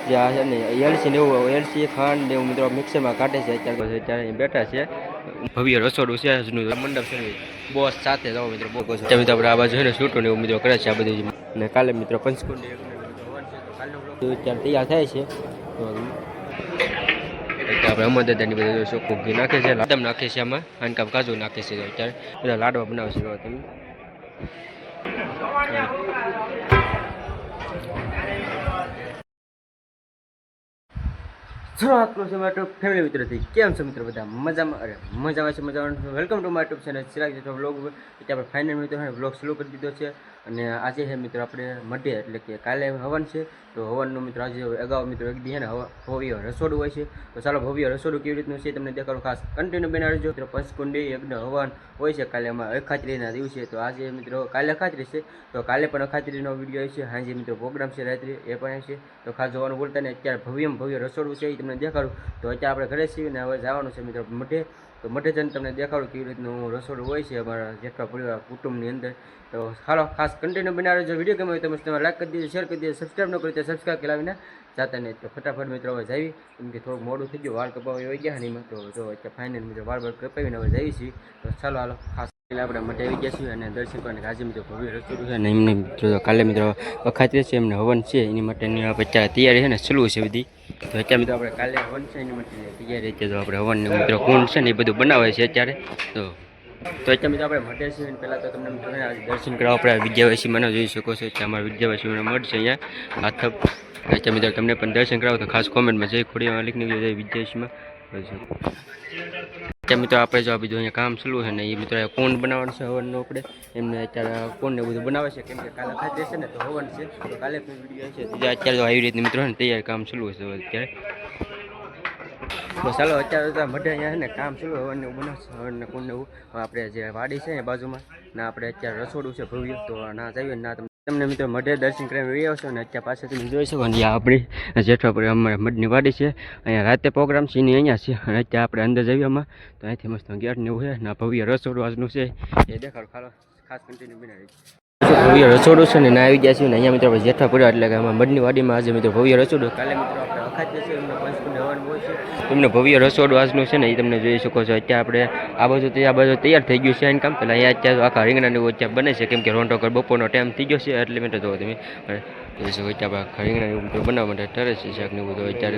જે આ છે ને એલસી ને એવું એલસી ખાંડ ને એવું મિત્રો મિક્સરમાં કાઢે છે અત્યારે અહીં બેઠા છે. ભવ્ય રસોડું છે મંડપ છે બોસ સાથે જાઓ મિત્રો બહુ મિત્રો આપણે આ બાજુ છે ને શૂટો ને એવું મિત્રો કરે છે આ બધું. ને કાલે મિત્રો પંચકુંડી અત્યારે તૈયાર થાય છે તો આપણે અમર દાદાની બધા ચોખ્ખું ઘી નાખે છે લાદમ નાખે છે આમાં હાનકામ કાજુ નાખે છે અત્યારે બધા લાડવા બનાવશે તમે. શરૂઆતનું છે મારા ફેમિલી મિત્રોથી કેમ છે મિત્રો બધા મજામાં? અરે મજામાં છે મજામાં. Welcome to my YouTube channel Chirag Jethwa vlog. એટલે આપણે ફાઇનલ મિત્રો વ્લોગ શરૂ કરી દીધો છે અને આજે છે મિત્રો આપણે મઢે એટલે કે કાલે હવન છે તો હવનનું મિત્રો આજે અગાઉ મિત્રો એક દી છે ને ભવ્ય રસોડું હોય છે તો ચાલો ભવ્ય રસોડું કેવી રીતનું છે તમને દેખાડું ખાસ કન્ટિન્યુ બનાવજો. મિત્રો પંચકુંડી યજ્ઞ હવન હોય છે કાલે એમાં અખાત્રીના દિવસે તો આજે મિત્રો કાલે અખાત્રી છે તો કાલે પણ અખાત્રીનો વિડીયો છે. હાજે મિત્રો પ્રોગ્રામ છે રાત્રે એ પણ છે તો ખાસ જોવાનું ભૂલતા ને. અત્યારે ભવ્ય રસોડું છે એ તમને દેખાડું. તો અત્યારે આપણે ઘરે છીએ ને હવે જવાનું છે મિત્રો મઢે તો મઢે જઈને તમને દેખાડું કેવી રીતનું રસોડું હોય છે અમારા જેટલા પરિવાર કુટુંબની અંદર. તો હાલો ખાસ કન્ટિન્યુ બનાવી જો વિડીયો ગમે હોય તમે લાઈક કરી દીધો શેર કરી દીધો સબસ્ક્રાઈબ ન કરી તો સબસ્ક્રાઈબ કરાવીને જાતા નહીં. તો ફટાફટ મિત્રો હવે જાવી કેમ કે થોડુંક મોડું થઈ ગયું વાળ કપાવી હોય ગયા ને એમાં તો જો અત્યારે ફાઇનલ મિત્રો વાળ કપાવીને હવે જઈએ છીએ. તો ચાલો હાલો ખાસ આપણે મઢે આવી ગયા છીએ અને દર્શન કરીને આજે મિત્રો ભવ્ય રસોડું છે અને એમને મિત્રો કાલે મિત્રો અખાત્રી છે એમને હવન છે એની માટેની અત્યારે તૈયારી છે ને ચાલુ છે બધી. તો અત્યારે મિત્રો આપણે કાલે હવન છે એની માટે તૈયારી અત્યારે તો આપણે હવનનું મિત્રો કુંડ છે ને એ બધું બનાવે છે અત્યારે. તો અત્યારે મિત્રો આપણે મઢે છીએ પહેલાં તો તમને મિત્રો દર્શન કરવા આપણે વિદ્યાવાસી મને જોઈ શકો છો. અત્યારે અમારા વિદ્યાવાસીઓને મઢ છે અહીંયા હાથપ. અત્યારે મિત્રો તમને પણ દર્શન કરાવો તો ખાસ કોમેન્ટમાં જય ખોડિયાર માલિકની જય વિદ્યાવાસીમાં અત્યારે મિત્રો આપણે જો આ બીજું અહીંયા કામ ચાલુ છે ને એ મિત્રો કુંડ બનાવવાનું છે હવનનું આપણે એમને અત્યારે કુંડ ને બધું બનાવે છે કેમ કે કાલે ખાતે છે ને તો હવન છે તો કાલે પણ વિડીયો છે અત્યારે તો આવી રીતની મિત્રો ને તૈયાર કામ ચાલુ છે અત્યારે. તો ચાલો અત્યારે તો મઢે અહીંયા છે ને કામ ચાલુ હવનને એવું બનાવશે હવનને કુંડ એવું આપણે જે વાડી છે ને બાજુમાં ના આપણે અત્યારે રસોડું છે ભવ્ય તો ના જઈએ ના તમને મિત્રો મઢે દર્શન કરીને આવી આવશો ને અત્યારે પાસે તમે જોઈ શકો ને આપણી જેઠવાપુરી અમારા મઢની વાડી છે અહીંયા રાતે પ્રોગ્રામ છે એની અહીંયા છે અને અત્યારે આપણે અંદર જઈએ આમાં તો અહીંથી મસ્ત ગેટ ને એવું છે ને ભવ્ય રસોડું આજનું છે એ દેખાડો ખાસ કન્ટિન્યુ બનાવી ભવ્ય રસોડું છે ને ના આવી ગયા છે ને અહીંયા મિત્રો આપણે જેઠવાપુરા એટલે કે આમાં મઢની વાડીમાં આજે મિત્રો ભવ્ય રસોડું કાલે મિત્રો આપણે અખાત્રી છે એમને પંચકુંડ હવન હોય છે તમને ભવ્ય રસોડું આજનું છે ને એ તમને જોઈ શકો છો. અત્યારે આપણે આ બાજુ તૈયાર થઈ ગયું છે એનું કામ પહેલાં અહીંયા અત્યારે આખા રીંગણાની અત્યારે બને છે કેમ કે રોંટો કર બપોરનો ટાઈમ થઈ ગયો છે એટલે મિત્રો જો તમે જોઈ શકો અત્યારે આખા રીંગણાની બનાવવા માટે ઠરે છે શાકને બધું અત્યારે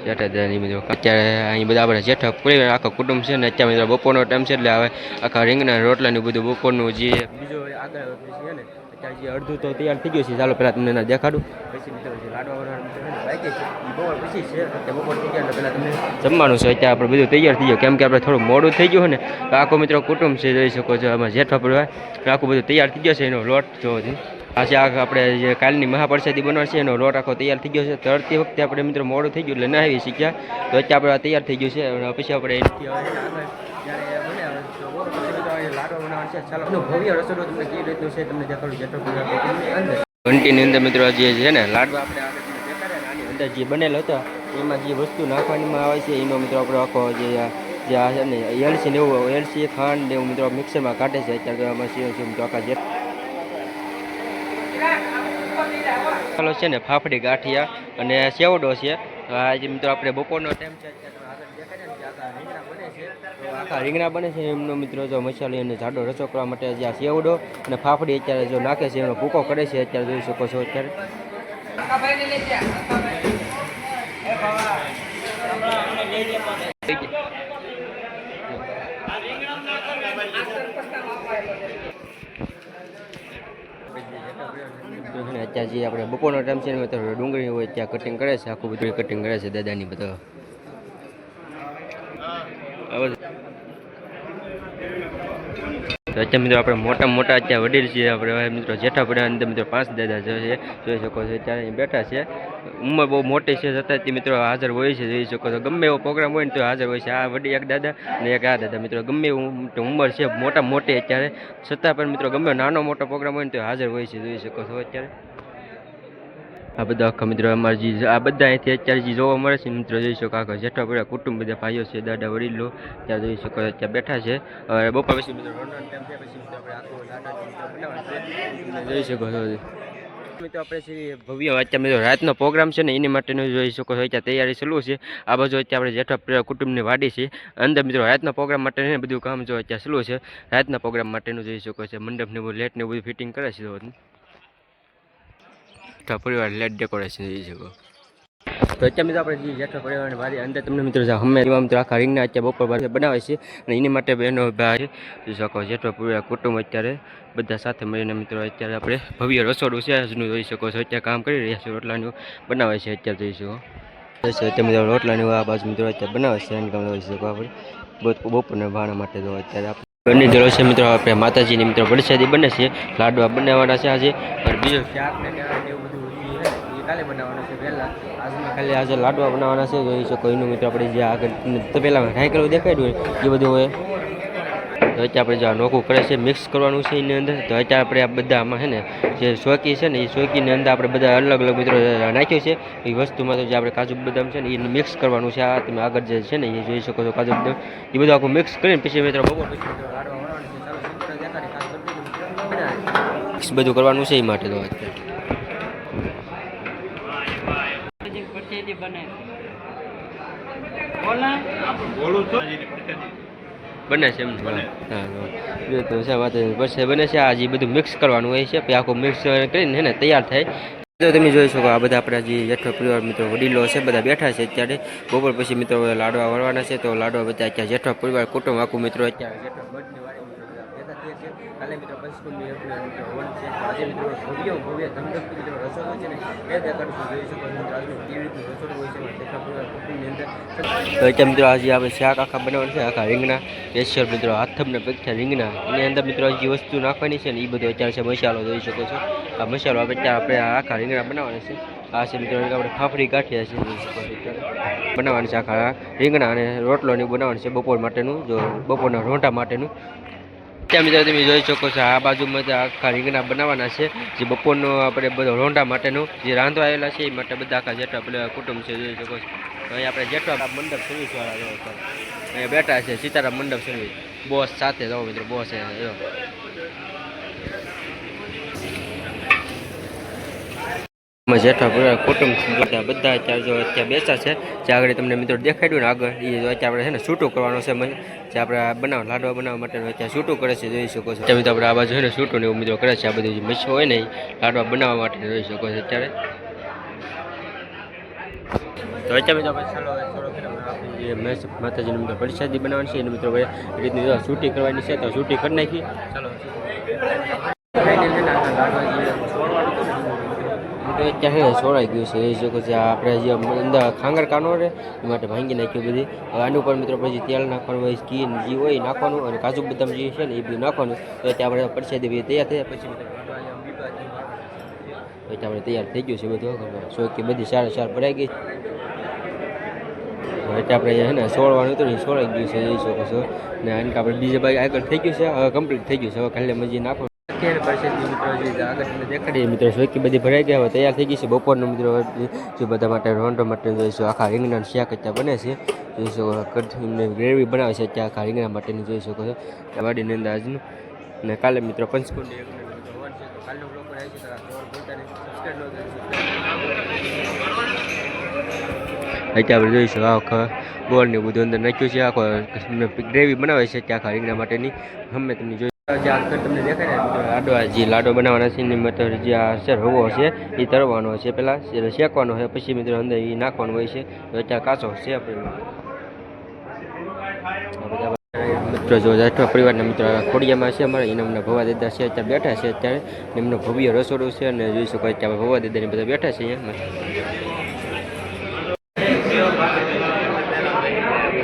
જેઠાદાની મિત્રો અત્યારે અહીં બધા આપણે જેઠા પૂરી આખા કુટુંબ છે ને અત્યારે મિત્રો બપોરનો ટાઈમ છે એટલે હવે આખા રીંગણા રોટલાનું બધું બપોરનું જે બીજું આગળ છે ને અત્યારે જે અડધું તો તૈયાર થઈ ગયું છે ચાલો પહેલાં તમને એના દેખાડું પછી મિત્રો જે લાડવા બાકી છે એ બપોર પછી છે અત્યારે બપોર થઈ ગયા એટલે પહેલાં તમને જમવાનું છે અત્યારે આપણે બધું તૈયાર થઈ ગયું કેમ કે આપણે થોડું મોડું થઈ ગયું ને તો આખો મિત્રો કુટુંબ છે જોઈ શકો છો આમાં જેઠા પરિવાર આખું બધું તૈયાર થઈ ગયો છે એનો લોટ જોવો છે આજે આપણે જે કાલની મહાપ્રસાદી બનાવશે એનો લોટ આખો તૈયાર થઈ ગયો છે. તરતી વખતે આપણે મિત્રો મોડું થઈ ગયું એટલે ના આવી શીખ્યા તો અત્યારે આપણે તૈયાર થઈ ગયું છે પછી આપણે ભવ્ય રસોડું તમને કેવી રીતનું છે તમને દેખાડું ઘંટીની અંદર મિત્રો જે છે ને લાડવા આપણે આની અંદર જે બનેલો હતો એમાં જે વસ્તુ નાખવામાં આવે છે એનો મિત્રો આપણો આખો જે આ છે ને એલસી ને એવું એલસી ખાંડ ને એવું મિત્રો મિક્સરમાં કાઢે છે અત્યારે તો આમાં છે મિત્રો આખા જે છે ને ફાફડી ગાંઠિયા અને સેવડો છે આજે મિત્રો આપણે બપોરનો ટાઈમ છે આખા રીંગણા બને છે એમનો મિત્રો જો મસાલી અને જાડો રસો કરવા માટે જે આ સેવડો અને ફાફડી અત્યારે જો નાખે છે એનો ભૂકો કરે છે અત્યારે જોઈ શકો છો. અત્યારે અત્યારે જે આપણે બપોરનો ટાઈમ છે ને તો ડુંગળી હોય ત્યાં કટિંગ કરે છે આખું બધું કટિંગ કરે છે દાદાની બધા તો અત્યારે મિત્રો આપણે મોટા અત્યારે વડીલ છીએ આપણે મિત્રો જેઠાપુરા અંદર મિત્રો 5 દાદા છે જોઈ શકો છો અત્યારે અહીં બેઠા છે ઉંમર બહુ મોટી છે છતાં મિત્રો હાજર હોય છે જોઈ શકો છો ગમે એવો પ્રોગ્રામ હોય ને તો હાજર હોય છે. આ વડી એક દાદા ને એક આ દાદા મિત્રો ગમે એવું ઉંમર છે મોટી અત્યારે છતાં પણ મિત્રો ગમે નાનો મોટો પ્રોગ્રામ હોય ને તો હાજર હોય છે જોઈ શકો છો. અત્યારે આ બધા આખા મિત્રો અમારે જે આ બધા અહીંથી અત્યારે જે જોવા મળે છે મિત્રો જોઈ શકો આખા જેઠાપુરા કુટુંબ બધા ભાઈઓ છે દાદા વડીલો ત્યાં જોઈ શકો ત્યાં બેઠા છે. બપોર પછી મિત્રો રોંઢાનો ટાઈમ છે પછી મિત્રો આપણે આખો જોઈ શકો છો મિત્રો આપણે શ્રી ભવ્ય અત્યારે મિત્રો રાતનો પ્રોગ્રામ છે ને એની માટેનું જોઈ શકો છો અત્યારે તૈયારી ચાલુ છે આ બાજુ અત્યારે આપણે જેઠા કુટુંબની વાડી છે અંદર મિત્રો રાતના પ્રોગ્રામ માટે બધું કામ જો અત્યારે ચાલુ છે રાતના પ્રોગ્રામ માટેનું જોઈ શકો છો મંડપને બધું લેટ ને બધું ફિટિંગ કરે છે જેઠા પરિવાર લેટ ડેકોરેશન જોઈ શકો તો અત્યારે મિત્રો આપણે જે જેઠા પરિવારની વાડી અંદર તમને મિત્રો હમણાં મિત્રો આખા રીંગણા અત્યારે બપોર બાદ બનાવે છે અને એની માટે એનો ભાઈ જોઈ શકો જેઠો પરિવાર કુટુંબ અત્યારે બધા સાથે મળીને મિત્રો અત્યારે આપણે ભવ્ય રસોડું છે આજનું જોઈ શકો છો અત્યારે કામ કરી રહ્યા છે રોટલાનું બનાવે છે અત્યારે જોઈ શકો અત્યારે મિત્રો રોટલાની આ બાજુ મિત્રો અત્યારે બનાવે છે એની કામ જોઈ શકો આપણે બપોરના ભાણા માટે જો અત્યારે આપણે બની ગયેલો છે મિત્રો આપણે માતાજીની મિત્રો પ્રસાદી બને છે લાડવા બનાવવાના છે આજે અને બીજું શાક ને એવું બધું એ કાલે બનાવવાનું છે પહેલાં આજમાં ખાલી આજે લાડવા બનાવવાના છે જોઈ શકો એનું મિત્રો આપણે જે આગળ તો પહેલાં સાયકલ દેખાડ્યું હોય એ બધું હોય તો અત્યારે આપણે જે નોખું કરે છે મિક્સ કરવાનું છે એની અંદર તો અત્યારે આપણે આ બધામાં છે ને જે સોકી છે ને એ સોકીની અંદર આપણે બધા અલગ અલગ મિત્રો નાખ્યું છે એ વસ્તુમાં તો જે આપણે કાજુ બદામ છે ને એ મિક્સ કરવાનું છે આ તમે આગળ જે છે ને એ જોઈ શકો છો કાજુ બદામ એ બધું આખું મિક્સ કરીને પછી મિત્રો બપોર પછી બધું કરવાનું છે એ માટે તો બને છે એમ હા તો શા વાત પછી બને છે આ જે બધું મિક્સ કરવાનું હોય છે પછી આખું મિક્સ કરીને છે ને તૈયાર થાય તો તમે જોઈ શકો આ બધા આપણા જે જેઠો પરિવાર મિત્રો વડીલો છે બધા બેઠા છે અત્યારે બપોર પછી મિત્રો લાડવા વળવાના છે તો લાડવા બધા અત્યારે જેઠો પરિવાર કુટુંબ આખું મિત્રો અત્યારે જેઠો મઠની વાડી મિત્રો ભેગા થયા છે કાલે મિત્રો પંચકુંડની મિત્રો વન છે આજે મિત્રો ભવ્ય ધમધમતી મિત્રો રસોડું છે ને એ દેખાડું જોઈ શકો મિત્રો આજનું કેવી રીતનું રસોડું હોય છે જેઠો પરિવાર કુટુંબની અંદર તો અત્યારે મિત્રો આજે આપણે શાક આખા બનાવવાનું છે આખા રીંગણા સ્પેશિયલ મિત્રો હાથમને પગથિયા રીંગણા એની અંદર મિત્રો જે વસ્તુ નાખવાની છે ને એ બધું અત્યારે છે મસાલો જોઈ શકો છો આ મસાલો આપણે આખા રીંગણા બનાવવાના છે આ છે મિત્રો આપણે ફાફડી ગાંઠિયા છે જોઈ શકો છો બનાવવાની છે આખા રીંગણા અને રોટલોની બનાવવાની છે બપોર માટેનું જો બપોરના રોંટા માટેનું ત્યાં મિત્રો તમે જોઈ શકો છો આ બાજુમાં આખા રીંગણા બનાવવાના છે જે બપોરનો આપણે બધો રોંટા માટેનું જે રાંધવા આવેલા છે એ માટે બધા આખા જેટલા આપણે કુટુંબ છે જોઈ શકો છો અહીં આપણે જેટલા મંડપ સર્વિસ વાળા અહીંયા બેઠા છે સીતારામ મંડપ સર્વિસ બોસ સાથે જાઓ મિત્રો બોસ જેઠા પરિવાર કુટુંબ બધા અત્યારે બેસા છે જે આગળ તમને મિત્રો દેખાડ્યું ને આગળ એ અત્યારે આપણે છે ને છૂટું કરવાનું છે જે આપણે લાડવા બનાવવા માટે અત્યારે છૂટું કરે છે જોઈ શકો છો તમે તો આપણે આ બાજુ છે ને છૂટું ને એવું મિત્રો કરે છે આ બધું જે મચ્છો હોય ને એ લાડવા બનાવવા માટે જોઈ શકો છો અત્યારે તો અત્યારે મિત્રો આપણે ચાલો જે માતાજીની મિત્રો પ્રસાદી બનાવવાની છે એને મિત્રો એ રીતની છૂટી કરવાની છે તો છૂટી કરી નાખી ચાલો અત્યારે છોડાઈ ગયું છે એ શકો છે આપણે જે અંદર ખાંગર કાનો રહે એ માટે ભાંગી નાખ્યું બધી હવે આનું પર મિત્રો પછી તેલ નાખવાનું હોય ઘી જે હોય નાખવાનું અને કાજુ બદામ જે છે ને એ બધું નાખવાનું તો અત્યારે આપણે પ્રસાદી તૈયાર થયા પછી આપણે તૈયાર થઈ ગયું છે બધું સોકી બધી સાર ભરાઈ ગઈ એટલે આપણે છે ને છોડવાનું હતું ને છોડાઈ ગયું છે જોઈ શકો છો ને આને આપણે બીજે બાજુ આગળ થઈ ગયું છે હવે કમ્પ્લીટ થઈ ગયું છે હવે ખાલી મજી નાખો અત્યારે પરિસ્થિતિ મિત્રો જે આગળ તમને દેખાડીએ મિત્રો સોકી બધી ભરાઈ ગયા હવે તૈયાર થઈ ગઈ છે બપોરનું મિત્રો જે બધા માટે રોંઢો માટે જોઈશું આખા રીંગણા શાક અત્યારે બને છે જોઈ શકો કઠીને ગ્રેવી બનાવે છે અત્યારે આખા રીંગણા માટેની જોઈ શકો છો વાડીની અંદર આજનું ને કાલે મિત્રો પંચકુંડી કાલનો બ્લોગ બનાવી છે અત્યારે આપણે જોઈશું આખા ગોળને બધું અંદર નાખ્યું છે આખો ગ્રેવી બનાવે છે ત્યાં આખા રીંગણા માટેની ગમે તમને જોઈ જે આગળ તમને દેખાય ને લાડવા જે લાડવા બનાવવાના છે એની મતલબ જે આ છે રવો છે એ તળવાનો છે પહેલાં શેકવાનો છે પછી મિત્રો અંદર એ નાખવાનું હોય છે તો અત્યારે કાચો છે મિત્રો જો જેઠવા પરિવારના મિત્રો ખોડિયામાં છે અમારા એના અમને ભવા દાદા છે અત્યારે બેઠા છે અત્યારે એમનો ભવ્ય રસોડું છે અને જોઈ શકો અત્યારે ભવા દાદાની બધા બેઠા છે અહીંયા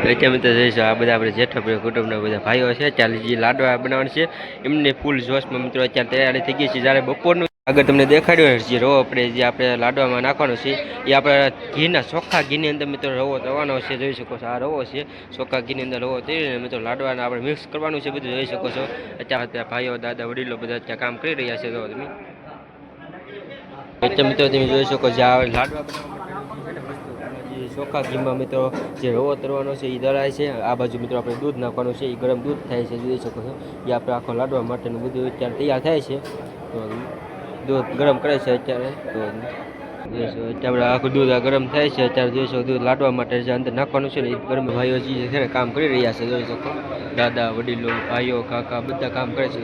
મિત્રો જોઈશું આ બધા આપણે જેઠા કુટુંબના બધા ભાઈઓ છે ચાલે જે લાડવા બનાવવાનું છે એમને ફૂલ જોશમાં મિત્રો અત્યારે તૈયારી થઈ ગઈ છે જ્યારે બપોરનું આગળ તમને દેખાડ્યું જે રવો આપણે લાડવામાં નાખવાનો છે એ આપણે ઘીના ચોખ્ખા ઘીની અંદર મિત્રો રવો તળવાનો છે જોઈ શકો છો આ રવો છે ચોખ્ખા ઘીની અંદર રવો તળીને મિત્રો લાડવાને આપણે મિક્સ કરવાનું છે બધું જોઈ શકો છો અત્યારે ભાઈઓ દાદા વડીલો બધા અત્યારે કામ કરી રહ્યા છે જો તમે એટલે મિત્રો તમે જોઈ શકો છો આ લાડવા ચોખ્ખા ઘીમાં મિત્રો જે રવો તરવાનો છે એ દળાય છે આ બાજુ મિત્રો આપણે દૂધ નાખવાનું છે એ ગરમ દૂધ થાય છે જોઈ શકો છો એ આપણે આખો લાડવા માટેનું બધું અત્યારે તૈયાર થાય છે તો દૂધ ગરમ કરે છે અત્યારે. તો આપણે આખું દૂધ ગરમ થાય છે અત્યારે જોઈશું દૂધ લાડવા માટે જે અંદર નાખવાનું છે ને એ ગરમ ભાઈઓ જે છે ને કામ કરી રહ્યા છે જોઈ શકો દાદા વડીલો ભાઈઓ કાકા બધા કામ કરે છે.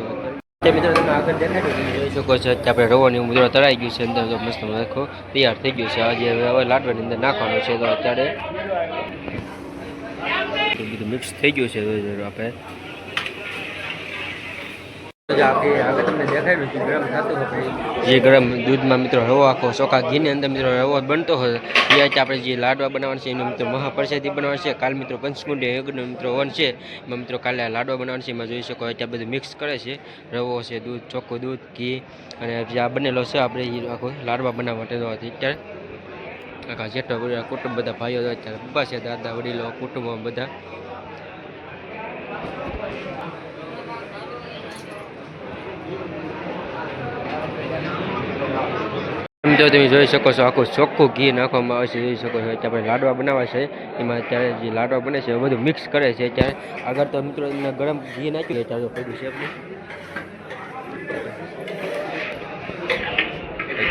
મિત્રો તમે આગળ દેખાડ્યું તમે જોઈ શકો છો આપણે રવાની મિત્રો તળાઈ ગયું છે અંદર મસ્ત આખો તૈયાર થઈ ગયું છે આજે હવે લાડવાની અંદર નાખવાનું છે. તો અત્યારે બધું મિક્સ થઈ ગયું છે આપણે આગળ તમને દેખાડ્યું છે ગરમ થતું હોય જે ગરમ દૂધમાં મિત્રો રવો આખો ચોખા ઘીની અંદર મિત્રો રવો બનતો હોય એ આપણે જે લાડવા બનાવવાનું છે એનો મિત્રો મહાપ્રસાદી બનાવવાનું છે. કાલ મિત્રો પંચકુંડી યજ્ઞ મિત્રો વન છે એમાં મિત્રો કાલે લાડવા બનાવવાનું છે. એમાં જોઈ શકો અત્યારે બધું મિક્સ કરે છે રવો છે દૂધ ચોખ્ખું દૂધ ઘી અને જે આ બનેલો છે આપણે એ આખો લાડવા બનાવવા માટે અત્યારે આખા જેટલો કુટુંબ બધા ભાઈઓ અત્યારે ઊભા છે દાદા વડીલો કુટુંબો બધા. તો તમે જોઈ શકો છો આખું ચોખ્ખું ઘી નાખવામાં આવે છે જોઈ શકો છો આપણે લાડવા બનાવવા છે એમાં અત્યારે જે લાડવા બને છે બધું મિક્સ કરે છે અત્યારે આગળ તો મિત્રો એમને ગરમ ઘી નાખ્યું અત્યારે પડ્યું છે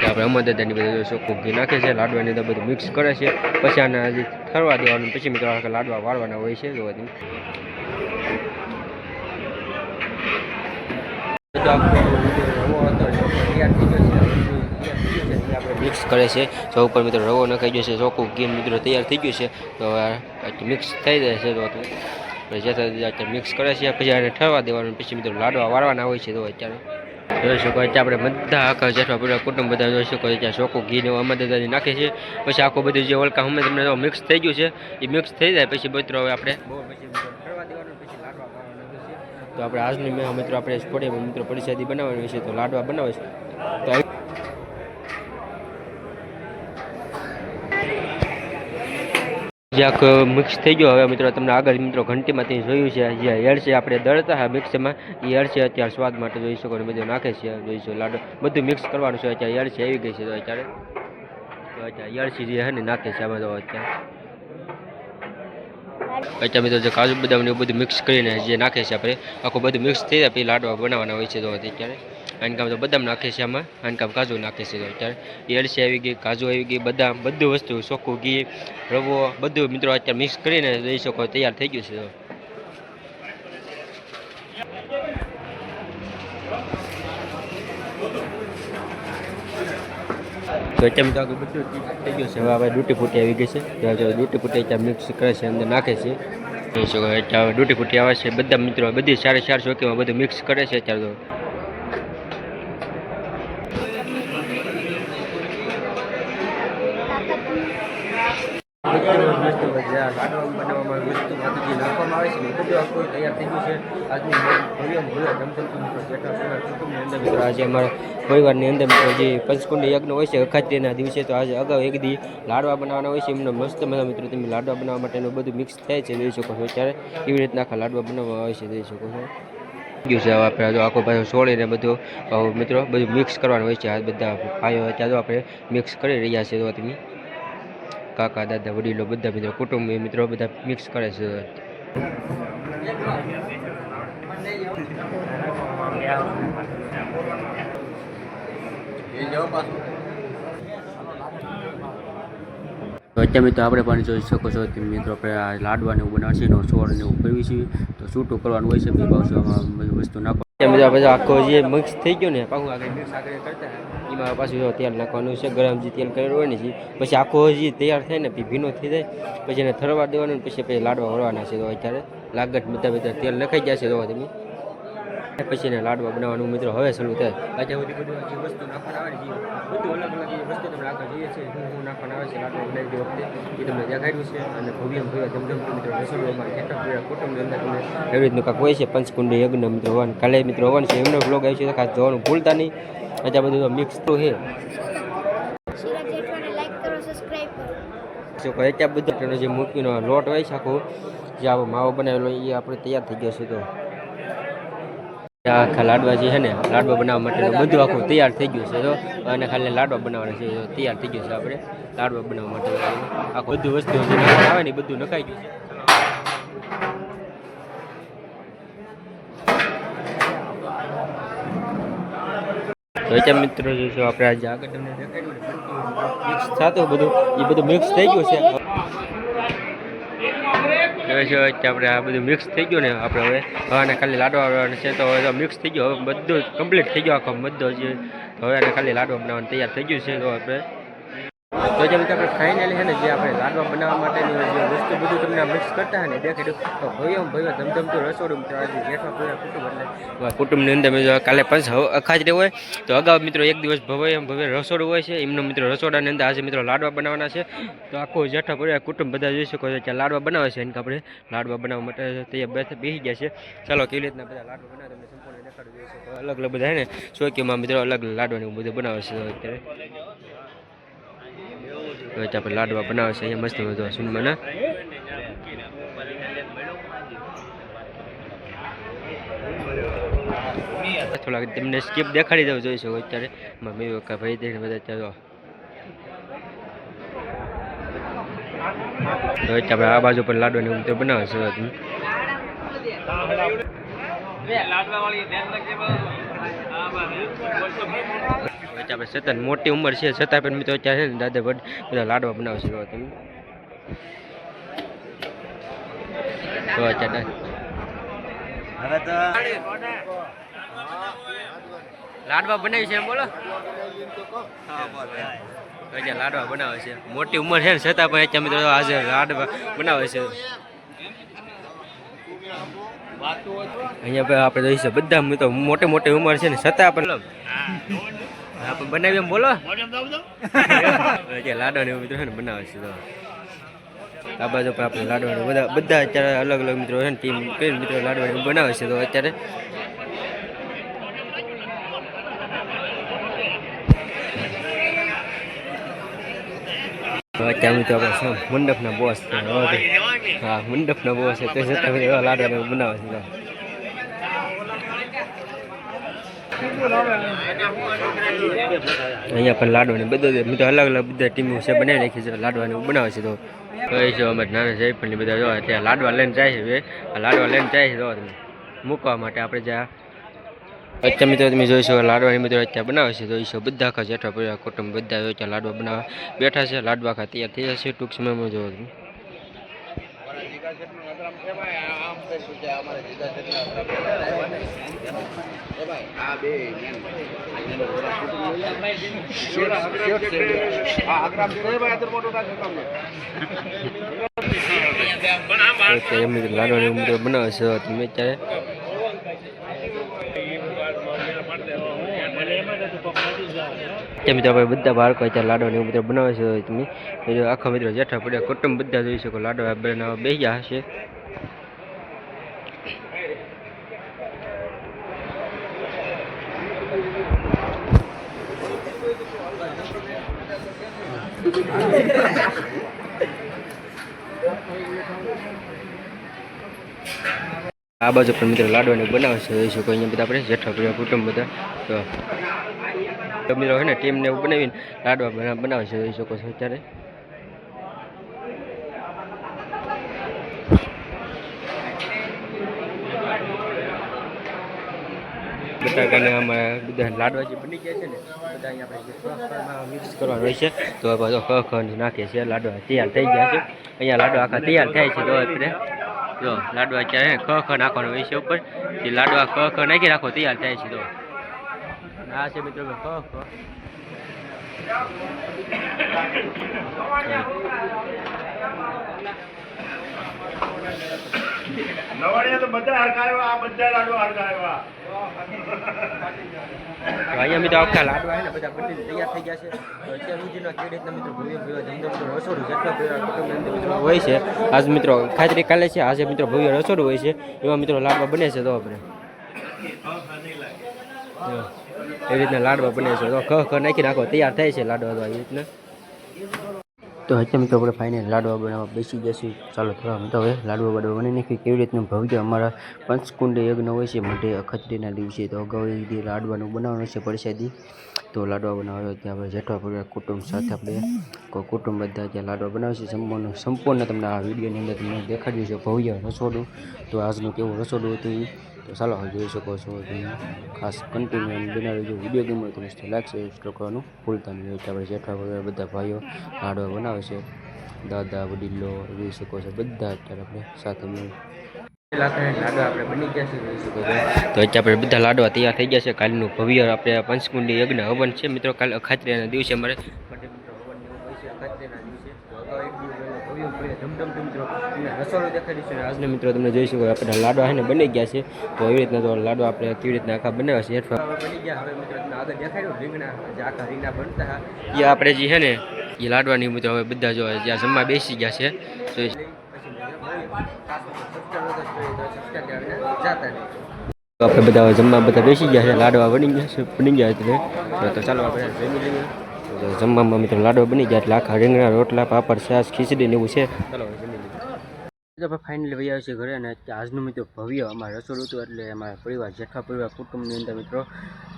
આપણે અમર દાદાની બધું ચોખ્ખું ઘી નાખે છે લાડવાની અંદર બધું મિક્સ કરે છે પછી આને હજી ઠરવા દેવાનું પછી મિત્રો આખા લાડવા વાળવાના હોય છે જોવાથી મિક્સ કરે છે તો ઉપર મિત્રો રવો નખાઈ ગયો છે ચોખ્ખું ઘી મિત્રો તૈયાર થઈ ગયું છે તો મિક્સ થઈ જાય છે તો જે મિક્સ કરે છે પછી આને ઠરવા દેવાનું પછી મિત્રો લાડવા વાળવાના હોય છે તો અત્યારે જોઈ શકો આપણે બધા આખા જેઠવા પૂરા કુટુંબ બધા જોઈ શકો ત્યાં ચોખ્ખું ઘી ને અમર દાદાની નાખે છે પછી આખું બધું જે ઓલકા અમે તમને મિક્સ થઈ ગયું છે એ મિક્સ થઈ જાય પછી મિત્રો હવે આપણે તો આપણે આજની મેં મિત્રો આપણે થોડી મિત્રો પરિસ્થિતિ બનાવવાની છે તો લાડવા બનાવે છે તો જ્યાંક મિક્સ થઈ ગયો હવે મિત્રો તમને આગળ મિત્રો ઘંટીમાંથી જોયું છે જે હેડ છે આપણે દળતા હા મિક્સમાં એ હેડ છે અત્યારે સ્વાદ માટે જોઈ શકો બધું નાખે છે જોઈશું લાડુ બધું મિક્સ કરવાનું છે અત્યારે હેડ છે આવી ગઈ છે તો અત્યારે યળસી જે છે ને નાખે છે આમાં તો અત્યારે મિત્રો જે કાજુ બદામ ને બધું મિક્સ કરીને જે નાખે છે આપણે આખું બધું મિક્સ થઈ જાય પછી લાડવા બનાવવાના હોય છે તો અત્યારે આનકામ તો બદામ નાખે છે આમાં આનકામ કાજુ નાખે છે તો અત્યારે એલસી આવી ગઈ કાજુ આવી ગઈ બદામ બધું વસ્તુ ચોખ્ખું ઘી રવો બધું મિત્રો અત્યારે મિક્સ કરીને દઈ શકો તૈયાર થઈ ગયું છે તો અત્યારે તો આગળ બધું થઈ ગયું છે હવે આપણે ડૂટી ફૂટી આવી ગઈ છે ડૂટી ફૂટી અત્યારે મિક્સ કરે છે અંદર નાખે છે અત્યારે ડૂટી ફૂટી આવે છે બધા મિત્રો બધી સારી ચોકીમાં બધું મિક્સ કરે છે અત્યારે તો બનાવવામાં વસ્તુ જે નાખવામાં આવે છે ને બધું આખું તૈયાર થઈ ગયું છે આજની મિત્રો આજે અમારા પરિવારની અંદર મિત્રો જે પંચકુંડી યજ્ઞ હોય છે અખાત્રીના દિવસે તો આજે અગાઉ એક દી લાડવા બનાવવાના હોય છે એમનો મસ્ત મજા મિત્રો તમે લાડવા બનાવવા માટેનું બધું મિક્સ થાય છે જોઈ શકો છો ત્યારે એવી રીતના આખા લાડવા બનાવવામાં આવે છે જોઈ શકો છો ગયું છે હવે આપણે જો આખો પાછો છોડીને બધું મિત્રો બધું મિક્સ કરવાનું હોય છે આ બધા ભાઈઓ ત્યાં આપણે મિક્સ કરી રહ્યા છે તો તમે કાકા દાદા વડીલો બધા મિત્રો કુટુંબી મિત્રો બધા મિક્સ કરે છે અત્યારે મિત્રો આપણે પણ જોઈ શકો છો કે મિત્રો આપણે આ લાડવાને એવું બનાવશે એનો છોડ ને એવું કરવી છે તો છૂટું કરવાનું હોય છે બે બાજુમાં બધી વસ્તુ નાખો પછી આખો જે મિક્સ થઈ ગયો ને પાછું આગળ મિક્સ આગળ કરતા એમાં પાછું તેલ નાખવાનું છે ગરમ જે તેલ કરેલું હોય ને પછી આખો જે તૈયાર થાય ને ભીનો થઈ જાય પછી એને ઠરવા દેવાનું પછી લાડવા વળવાના છે તો અત્યારે લાગત બધા તેલ નખાઈ જશે તો તમે પછી એને લાડવા બનાવવાનું મિત્રો હવે શરૂ થાય અત્યાર સુધી બધું જે વસ્તુ નાખવાના આવે ને બધું અલગ અલગ જે વસ્તુ તમને આગળ જોઈએ છે શું નાખવાના આવે છે લાડવા બનાવી વખતે એ તમને દેખાડ્યું છે અને ભવ્ય ધમધમતું મિત્રો રસોડામાં કેટલા પૂરા કુટુંબની અંદર તમને એવી રીતનું કાંક હોય છે પંચકુંડી યજ્ઞ મિત્રો હવન કાલે મિત્રો હવન છે એમનો બ્લોગ આવ્યો છે ખાસ જોવાનું ભૂલતા નહીં અત્યારે બધું મિક્સ તો છે અત્યારે બધું જે મૂકીનો લોટ હોય છે આખું જે આવો માવો બનાવેલો એ આપણે તૈયાર થઈ ગયો છે તો આખા લાડવા જે છે ને લાડવા બનાવવા માટેનું બધું આખું તૈયાર થઈ ગયું છે તો અને ખાલી લાડવા બનાવવાના છે તૈયાર થઈ ગયું છે આપણે લાડવા બનાવવા માટે આખું બધું વસ્તુ જે આવે ને બધું નખાઈ ગયું છે તો અત્યારે મિત્રો જોઈશું આપણે આજે આગળ તમને દેખાડ્યું મિક્સ થતું બધું એ બધું મિક્સ થઈ ગયું છે. આપણે આ બધું મિક્સ થઈ ગયું ને આપણે હવે આને ખાલી લાડવા છે તો હવે મિક્સ થઈ ગયું હવે બધું કમ્પ્લીટ થઈ ગયો આખો બધો જે હવે આને ખાલી લાડવા બનાવવાનું તૈયાર થઈ ગયું છે. તો આપણે જે રીતે આપણે ફાઇનલી છે ને જે આપણે લાડવા બનાવવા માટેની જે વસ્તુ બધું તમને મિક્સ કરતા હોય ને દેખાડ્યું તો ભવ્ય ધમધમતું રસોડું મિત્રો આજે જેઠા ભવ્ય કુટુંબ એટલે કુટુંબની અંદર કાલે પાંચ અખાજરી હોય તો અગાઉ મિત્રો એક દિવસ ભવ્ય રસોડું હોય છે એમનો મિત્રો રસોડાની અંદર આજે મિત્રો લાડવા બનાવવાના છે. તો આખું જેઠા ભવ્ય કુટુંબ બધા જોઈ શકો છો ત્યાં લાડવા બનાવે છે એને આપણે લાડવા બનાવવા માટે તૈયાર બેસી ગયા છે. ચાલો કેવી રીતના બધા લાડવા બનાવે તમને સંપૂર્ણ દેખાડું જોઈ શકો અલગ અલગ બધા છે ને ચોકીમાં મિત્રો અલગ લાડવાનું બધું બનાવે છે. અત્યારે આપણે લાડવા બનાવે છે અહીંયા મસ્ત બધું સુનમાના થોડાક તમને સ્કીપ દેખાડી દઉં જોઈ શકો અત્યારે મમ્મી પપ્પા ભાઈ દઈને બધા ચાલો તો આપણે આ બાજુ પણ લાડવાની ઊંઘ બનાવે છે. આપણે સતત મોટી ઉંમર છે છતાં પણ મિત્રો અત્યારે છે ને દાદા બધા લાડવા બનાવશે. તમે તો અત્યારે લાડવા બનાવી છે એમ બોલો લાડવા બનાવે છે મોટી ઉંમર છે ને છતાં પણ અત્યારે મિત્રો આજે લાડવા બનાવે છે. અહીંયા આપણે જોઈશું બધા મિત્રો મોટી મોટી ઉંમર છે ને છતાં પણ આપણે બનાવી એમ બોલો લાડવાની મિત્રો છે ને બનાવે છે. આ બાજુ પણ આપણે લાડવાની બધા અત્યારે અલગ અલગ મિત્રો છે ને ટીમ કઈ મિત્રો લાડવાની બનાવે છે. તો અત્યારે મિત્રો આપણે મંડપના બોસ છે. હા મંડપના બોસ છે તે છતાં એવા લાડવાની બનાવે છે. અહીંયા પણ લાડવાની બધા મિત્રો અલગ અલગ બધા ટીમો છે બનાવી નાખી છે લાડવાની બનાવે છે. તો કહે છે અમે નાના સાહેબ પણ બધા જો ત્યાં લાડવા લઈને જાય છે લાડવા લઈને જાય છે તો મૂકવા માટે આપણે જ્યાં અત્યારે મિત્રો તમે જોઈશો લાડવાની મિત્રો અત્યારે બનાવે છે. જોઈશું બધા આખા જેઠા પરિવાર કુટુંબ બધા અત્યારે લાડવા બનાવવા બેઠા છે. લાડવા આખા તૈયાર થઈ જશે ટૂંક સમયમાં જોવો તમે લાડવાની મિત્રો બનાવે છે. તમે અત્યારે મિત્રો આપણે બધા બાળકો અત્યારે લાડવાની મિત્રો બનાવે છે. તમે આખા મિત્રો જેઠા પડ્યા કુટુંબ બધા જોઈ શકો લાડવા બનાવવા બેસી ગયા હશે. આ બાજુ પણ મિત્રો લાડવાની બનાવે છે. જોઈ શકો અહીંયા બધા આપણે જેઠા પડ્યા કુટુંબ બધા તો મિત્રો છે ને ટીમને એવું બનાવીને લાડવા બનાવે છે. જોઈ શકો છો અત્યારે બટાકાને આમાં બધા લાડવા જે બની ગયા છે ને બધા અહીંયા આપણે મિક્સ કરવાનું હોય છે. તો બધો ખખંડ નાખીએ છીએ લાડવા તૈયાર થઈ ગયા છે. અહીંયા લાડવા આખા તૈયાર થાય છે. તો આપણે જો લાડવા અત્યારે ખખ નાખવાનું હોય છે ઉપર એ લાડવા ખખ નાખી રાખો તૈયાર થાય છે. તો આ છે મિત્રો ખખ અહીંયા મિત્રો આખા લાડવા છે ને બધા બની તૈયાર થઈ ગયા છે. તો અત્યાર સુધીના કેવી રીતના મિત્રો ભવ્ય ધમધમતું રસોડું જેટલા મિત્રો હોય છે આજ મિત્રો ખાતરી કાલે છે આજે મિત્રો ભવ્ય રસોડું હોય છે એવા મિત્રો લાડવા બને છે. તો આપણે એવી રીતના લાડવા બને છે. તો ખખ નાખી નાખો તૈયાર થાય છે લાડવા તો આવી રીતના. તો અત્યારે મિત્રો આપણે ફાઇનલ લાડવા બનાવવા બેસી જશું. ચાલો થોડા તો હવે લાડવા બનાવી નાખી કેવી રીતનું ભવ્ય અમારા પંચકુંડ યજ્ઞ હોય છે મોઢે અખતરીના દિવસે. તો અગાઉ લાડવાનું બનાવવાનું છે પ્રસાદી તો લાડવા બનાવ્યો ત્યાં આપણે જેઠવા પરિવાર કુટુંબ સાથે આપણે કુટુંબ બધા ત્યાં લાડવા બનાવે છે. સંપૂર્ણ તમને આ વિડીયોની અંદર તમને દેખાડ્યું છે ભવ્ય રસોડું. તો આજનું કેવું રસોડું હતું એ તો ચાલો જોઈ શકો છો. તમે ખાસ કન્ટિન્યુ બનાવી જો વિડીયો ગેમ હોય તો મસ્ત લાઈક સબસ્ક્રાઈબ કરવાનું ભૂલતા નહીં. આપણે જેઠવા પરિવાર બધા ભાઈઓ લાડવા બનાવે છે. દાદા વડીલો જોઈ શકો છો બધા અત્યારે આપણે સાથે મળી લાડવા આપણે બની ગયા છે જોઈ શકો છો. તો અત્યારે આપણે બધા લાડવા તૈયાર થઈ ગયા છે. કાલનું ભવ્ય આપણે પંચકુંડી યજ્ઞ હવન છે મિત્રો. કાલે અખાત્રીના દિવસે અમારે મિત્રો હવન એવું હોય છે અખાત્રીના દિવસે. તો અગાઉ એક દિવસ ભવ્ય ધમધમ મિત્રો તમને રસોડો દેખાડી છે. આજને મિત્રો તમને જોઈ શકો આપણે લાડવા છે ને બની ગયા છે. તો એવી રીતના તો લાડવા આપણે કેવી રીતના આખા બનાવ્યા છે હેઠવા બની ગયા. હવે મિત્રો તમને આગળ દેખાડ્યું રીંગણા જે આખા રીંગણા બનતા એ આપણે જે છે ને એ લાડવાની મિત્રો હવે બધા જો જ્યાં જમવા બેસી ગયા છે. તો આપણે બધા જમવા બધા બેસી ગયા છે. લાડવા બની ગયા છે તો ચાલો આપણે જમી લઈએ. જમવામાં મિત્રો લાડવા બની ગયા એટલે આખા રીંગણા રોટલા પાપડ છાશ ખીચડી ને એવું છે. ચાલો જમી લઈએ. આપણે ફાઇનલી વહી આવ્યા છીએ ઘરે અને આજનું મિત્રો ભવ્ય અમારે રસોડું હતું એટલે અમારા પરિવાર જેઠવા પરિવાર કુટુંબની અંદર મિત્રો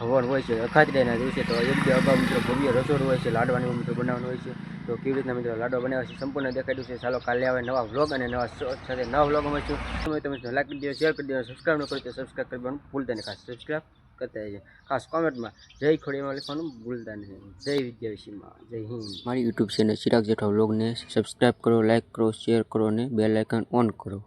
હવન હોય છે અખાત્રીના દિવસે. તો એક બે અગાઉ મિત્રો ભવ્ય રસોડું હોય છે લાડવાનું મિત્રો બનાવવાનું હોય છે. તો કેવી રીતના મિત્રો લાડવા બનાવ્યા છે સંપૂર્ણ દેખાડ્યું છે. ચાલો કાલે આવે નવા વ્લોગ અને નવા શોર્ટ સાથે નવા વ્લોગ મળશું. તમે લાઈક કરી દો, શેર કરી દો, સબસ્ક્રાઈબ ન કરો તો સબસ્ક્રાઈબ કરવાનું ભૂલતા નહીં. ખાસ સબસ્ક્રાઈબ કરતા રહેજો. ખાસ કોમેન્ટમાં જય ખોડિયામાં લખવાનું ભૂલતા નહીં. જય વિદ્યાવિશીમાં, જય હિન્દ. મારી યુટ્યુબ ચેનલ ચિરાગ જેઠવા વ્લોગને સબસ્ક્રાઈબ કરો, લાઈક કરો, શેર કરો અને બેલ આઇકન ઓન કરો.